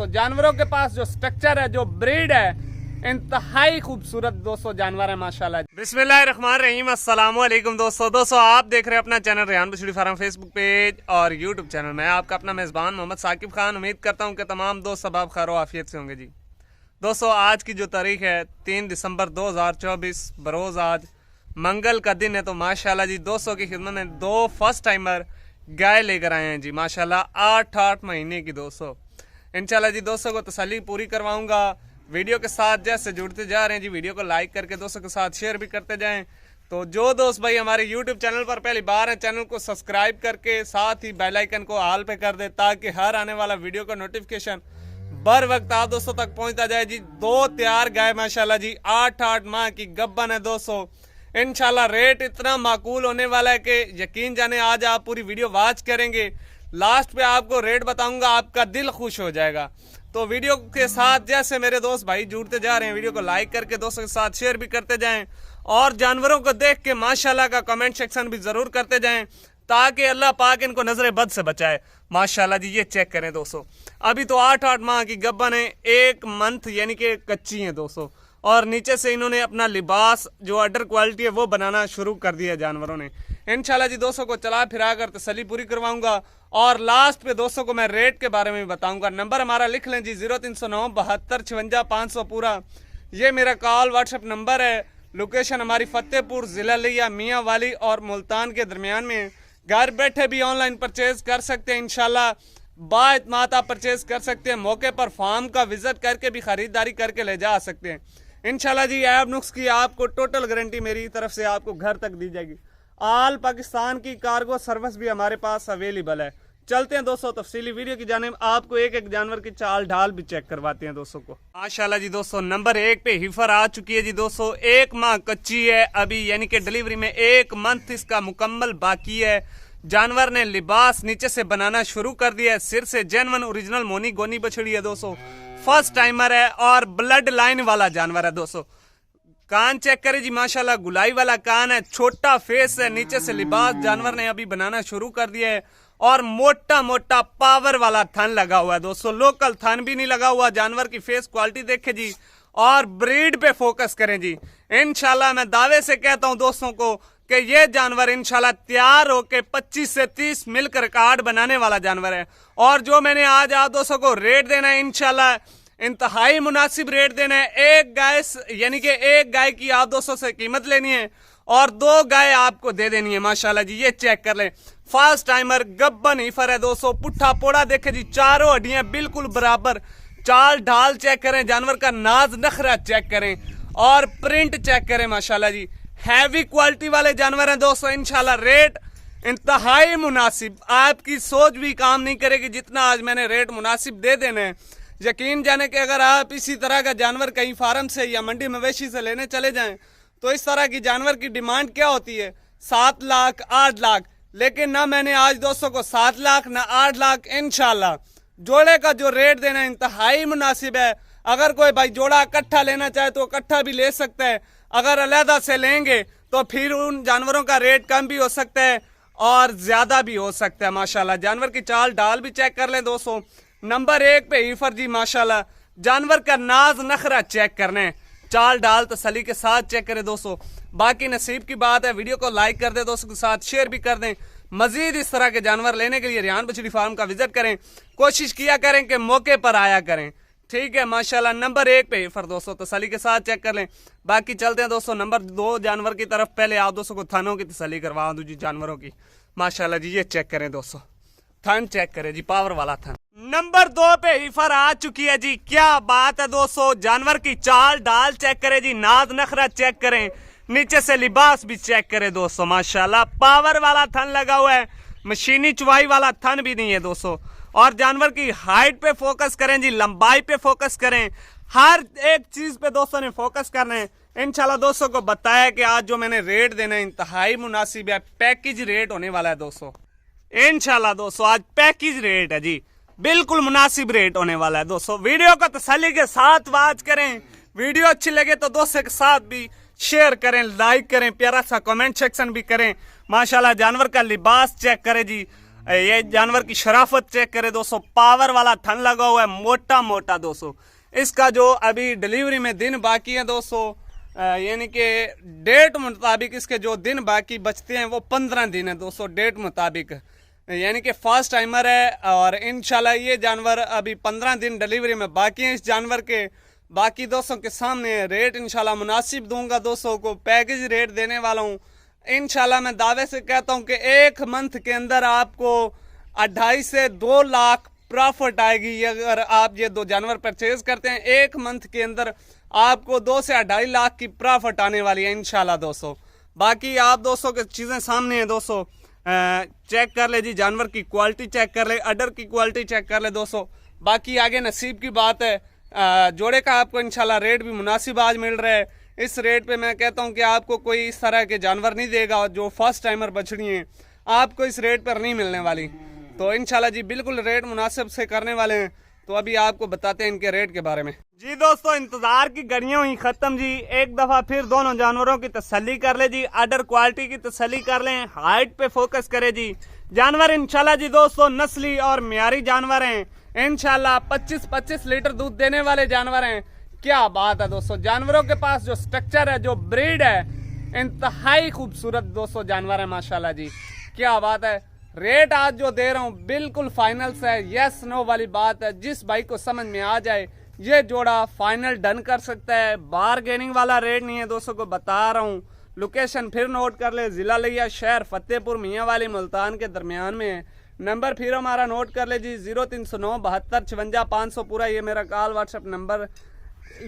दोस्तों। जानवरों के पास जो स्ट्रक्चर है, जो ब्रीड है, इंतहाई खूबसूरत दोस्तों जानवर है माशाल्लाह। बिस्मिल्लाहिर्रहमानिर्रहीम, अस्सलाम वालेकुम दोस्तों। आप देख रहे हैं अपना चैनल रेहान बछड़ी फार्म फेसबुक पेज और यूट्यूब चैनल। मैं आपका अपना मेज़बान मोहम्मद साकिब खान। उम्मीद करता हूं कि तमाम दोस्त सब आप खैर आफियत से होंगे जी। दोस्तों आज की जो तारीख है 3 दिसंबर 2024, बरोज़ आज मंगल का दिन है। तो माशाल्लाह जी दोस्तों की खिदमत में दो फर्स्ट टाइमर गाय लेकर आए हैं जी माशाल्लाह, 8 महीने की दोस्तों। इंशाल्लाह जी दोस्तों को तसल्ली पूरी करवाऊंगा। वीडियो के साथ जैसे जुड़ते जा रहे हैं जी, वीडियो को लाइक करके दोस्तों के साथ शेयर भी करते जाएं। तो जो दोस्त भाई हमारे यूट्यूब चैनल पर पहली बार है, चैनल को सब्सक्राइब करके साथ ही बेल आइकन को ऑल पे कर दे, ताकि हर आने वाला वीडियो का नोटिफिकेशन बर वक्त आप दोस्तों तक पहुंचता जाए जी। दो तैयार गाय माशाल्लाह जी, 8 माह की गब्बन है दोस्तों। इंशाल्लाह रेट इतना माकूल होने वाला है कि यकीन जाने, आज आप पूरी वीडियो वॉच करेंगे, लास्ट पे आपको रेट बताऊंगा, आपका दिल खुश हो जाएगा। तो वीडियो के साथ जैसे मेरे दोस्त भाई जुड़ते जा रहे हैं, वीडियो को लाइक करके दोस्तों के साथ शेयर भी करते जाएं और जानवरों को देख के माशाल्लाह का कमेंट सेक्शन भी जरूर करते जाएं, ताकि अल्लाह पाक इनको नजरे बद से बचाए माशाल्लाह जी। ये चेक करें दोस्तों, अभी तो 8 माह की गब्बन है, 1 मंथ यानी कि कच्ची है दोस्तों। और नीचे से इन्होंने अपना लिबास जो अडर क्वालिटी है वो बनाना शुरू कर दिया जानवरों ने। इंशाल्लाह जी दोस्तों को चला फिरा कर तसल्ली पूरी करवाऊंगा और लास्ट पे दोस्तों को मैं रेट के बारे में भी बताऊंगा। नंबर हमारा लिख लें जी, 0309 72 56 500 पूरा, ये मेरा कॉल व्हाट्सएप नंबर है। लोकेशन हमारी फतेहपुर, जिला लिया, मियाँ वाली और मुल्तान के दरमियान में। घर बैठे भी ऑनलाइन परचेज कर सकते हैं इंशाल्लाह, बाएतमाद आप परचेज कर सकते हैं। मौके पर फार्म का विजिट करके भी खरीदारी करके ले जा सकते हैं इंशाल्लाह जी। ऐब नुक्स की आपको टोटल गारंटी मेरी तरफ से आपको घर तक दी जाएगी। ऑल पाकिस्तान की कार्गो सर्विस भी हमारे पास अवेलेबल है। चलते हैं दोस्तों तफसीली वीडियो की जानिब, आपको एक एक जानवर की चाल ढाल भी चेक करवाते हैं दोस्तों को। माशाल्लाह जी दोस्तों, नंबर 1 पे हिफर आ चुकी है जी दोस्तों। 1 माह कच्ची है अभी, यानी कि डिलीवरी में 1 मंथ इसका मुकम्मल बाकी है। जानवर ने लिबास नीचे से बनाना शुरू कर दिया है। सिर से जेन्युइन ओरिजिनल मोनी गोनी बछड़ी है दोस्तों, फर्स्ट टाइमर है और ब्लड लाइन वाला जानवर है दोस्तों। कान चेक करें जी माशाल्लाह, गुलाई वाला कान है, छोटा फेस है, नीचे से लिबास जानवर ने अभी बनाना शुरू कर दिया है और मोटा मोटा पावर वाला थन लगा हुआ है दोस्तों। लोकल थन भी नहीं लगा हुआ। जानवर की फेस क्वालिटी देखे जी और ब्रीड पे फोकस करें जी। इंशाल्लाह मैं दावे से कहता हूं दोस्तों को कि ये जानवर इंशाल्लाह तैयार होके 25 से 30 मिल्क रिकॉर्ड बनाने वाला जानवर है। और जो मैंने आज आप दोस्तों को रेट देना है इंशाल्लाह इंतहाई मुनासिब रेट देना है। एक गाय यानी कि एक गाय की आप दोस्तों से कीमत लेनी है और 2 गाय आपको दे देनी है माशाल्लाह जी। ये चेक कर लें, फर्स्ट टाइमर गब्बन हीफर है दोस्तों। पुट्ठा पोड़ा देखे जी, चारों हड्डियां बिल्कुल बराबर। चाल ढाल चेक करें, जानवर का नाज नखरा चेक करें और प्रिंट चेक करें माशाल्लाह जी। हैवी क्वालिटी वाले जानवर हैं दोस्तों। इंशाल्लाह रेट इंतहाई मुनासिब, आपकी सोच भी काम नहीं करेगी जितना आज मैंने रेट मुनासिब दे देने हैं। यकीन जाने कि अगर आप इसी तरह का जानवर कहीं फार्म से या मंडी मवेशी से लेने चले जाएं तो इस तरह की जानवर की डिमांड क्या होती है, 7 लाख 8 लाख। लेकिन ना मैंने आज दोस्तों को 7 लाख ना 8 लाख, इंशाल्लाह जोड़े का जो रेट देना इंतहाई मुनासिब है। अगर कोई भाई जोड़ा इकट्ठा लेना चाहे तो इकट्ठा भी ले सकता है, अगर अलहदा से लेंगे तो फिर उन जानवरों का रेट कम भी हो सकता है और ज्यादा भी हो सकता है माशाल्लाह। जानवर की चाल ढाल भी चेक कर लें दोस्तों। नंबर 1 पे हीफर जी माशाल्लाह, जानवर का नाज नखरा चेक करने, चाल ढाल तसल्ली के साथ चेक करें दोस्तों। बाकी नसीब की बात है। वीडियो को लाइक कर दें, दोस्तों के साथ शेयर भी कर दें। मजीद इस तरह के जानवर लेने के लिए रेहान बछड़ी फार्म का विजिट करें, कोशिश किया करें कि मौके पर आया करें, ठीक है माशाल्लाह। नंबर 1 पे हिफर दोस्तों, तसल्ली के साथ चेक कर लें। बाकी चलते हैं दोस्तों नंबर 2 जानवर की तरफ। पहले आप दोस्तों को थनों की तसल्ली करवा दूं जी जानवरों की माशाल्लाह जी। ये चेक करें दोस्तों, थन चेक करें जी, पावर वाला थन। नंबर 2 पे हिफर आ चुकी है जी, क्या बात है दोस्तों। जानवर की चाल ढाल चेक करें जी, नाज नखरा चेक करें, नीचे से लिबास भी चेक करें दोस्तों माशाल्लाह। पावर वाला थन लगा हुआ है, मशीनी चुवाई वाला थन भी नहीं है दोस्तों। और जानवर की हाइट पे फोकस करें जी, लंबाई पे फोकस करें, हर एक चीज पे दोस्तों ने फोकस करना है। इंशाल्लाह दोस्तों को बताया कि आज जो मैंने रेट देना है इंतहाई मुनासिब है, पैकेज रेट होने वाला है दोस्तों। इंशाल्लाह दोस्तों आज पैकेज रेट है जी, बिल्कुल मुनासिब रेट होने वाला है दोस्तों। वीडियो को तसल्ली के साथ वॉच करें, वीडियो अच्छी लगे तो दोस्तों के साथ भी शेयर करें, लाइक करें, प्यारा सा कमेंट सेक्शन भी करें माशाल्लाह। जानवर का लिबास चेक करें जी, ये जानवर की शराफत चेक करें दोस्तों, पावर वाला थन लगा हुआ है, मोटा मोटा दोस्तों। इसका जो अभी डिलीवरी में दिन बाकी है दोस्तों, यानी कि डेट मुताबिक इसके जो दिन बाकी बचते हैं वो 15 दिन है दोस्तों, डेट मुताबिक, यानी कि फर्स्ट टाइमर है। और इंशाल्लाह ये जानवर अभी 15 दिन डिलीवरी में बाकी है इस जानवर के। बाकी दोस्तों के सामने रेट इंशाल्लाह मुनासिब दूंगा दोस्तों को, पैकेज रेट देने वाला हूँ इंशाल्लाह। मैं दावे से कहता हूँ कि 1 मंथ के अंदर आपको 2.5 से 2 लाख प्रॉफिट आएगी। अगर आप ये 2 जानवर परचेज करते हैं 1 मंथ के अंदर आपको 2 से 2.5 लाख की प्रॉफिट आने वाली है इंशाल्लाह दोस्तों। बाकी आप दोस्तों के चीज़ें सामने हैं दोस्तों, चेक कर ले जी, जानवर की क्वालिटी चेक कर ले, अडर की क्वालिटी चेक कर ले दोस्तों। बाकी आगे नसीब की बात है, जोड़े का आपको इंशाल्लाह रेट भी मुनासिब आज मिल रहा है। इस रेट पे मैं कहता हूँ कि आपको कोई इस तरह के जानवर नहीं देगा, जो फर्स्ट टाइमर बछड़ी हैं आपको इस रेट पर नहीं मिलने वाली। तो इंशाल्लाह जी बिल्कुल रेट मुनासिब से करने वाले हैं। तो अभी आपको बताते हैं इनके रेट के बारे में। जी दोस्तों, इंतजार की घड़ियां हुई खत्म जी, एक दफा फिर दोनों जानवरों की तसल्ली कर ले जी, अडर क्वालिटी की तसल्ली कर लें, हाइट पे फोकस करे जी। जानवर इंशाल्लाह जी दोस्तों नस्ली और म्यारी जानवर हैं, इंशाल्लाह 25-25 लीटर दूध देने वाले जानवर हैं। क्या बात है दोस्तों, जानवरों के पास जो स्ट्रक्चर है, जो ब्रीड है, इंतहाई खूबसूरत दोस्तों जानवर है माशाल्लाह जी। क्या बात है। रेट आज जो दे रहा हूँ बिल्कुल फाइनल से है, यस नो वाली बात है। जिस भाई को समझ में आ जाए ये जोड़ा फाइनल डन कर सकता है, बारगेनिंग वाला रेट नहीं है दोस्तों को बता रहा हूँ। लोकेशन फिर नोट कर ले, जिला लिया, शहर फतेहपुर, मियाँ वाली, मुल्तान के दरमियान में है। नंबर फिर हमारा नोट कर ले जी, 0309 72 56 500 पूरा, ये मेरा कॉल व्हाट्सएप नंबर।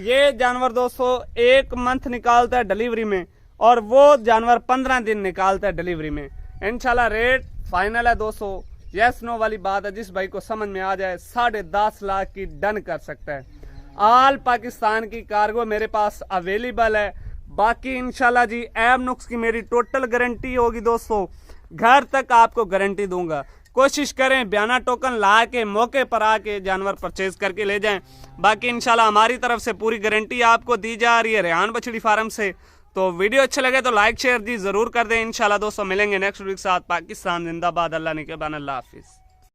ये जानवर दोस्तों 1 मंथ निकालता है डिलीवरी में, और वो जानवर 15 दिन निकालता है डिलीवरी में। इंशाल्लाह रेट फाइनल है दोस्तों, यस नो वाली बात है। जिस भाई को समझ में आ जाए 10.5 लाख की डन कर सकता है। ऑल पाकिस्तान की कार्गो मेरे पास अवेलेबल है। बाकी इंशाल्लाह जी ऐब नुक्स की मेरी टोटल गारंटी होगी दोस्तों, घर तक आपको गारंटी दूंगा। कोशिश करें बयाना टोकन ला के मौके पर आके जानवर परचेज करके ले जाएं। बाकी इंशाल्लाह हमारी तरफ से पूरी गारंटी आपको दी जा रही है रेहान बछड़ी फार्म से। तो वीडियो अच्छा लगे तो लाइक शेयर जी जरूर कर दें। इंशाल्लाह दोस्तों मिलेंगे नेक्स्ट वीडियो के साथ। पाकिस्तान जिंदाबाद, अल्लाह निगहबान, अल्लाह हाफिज।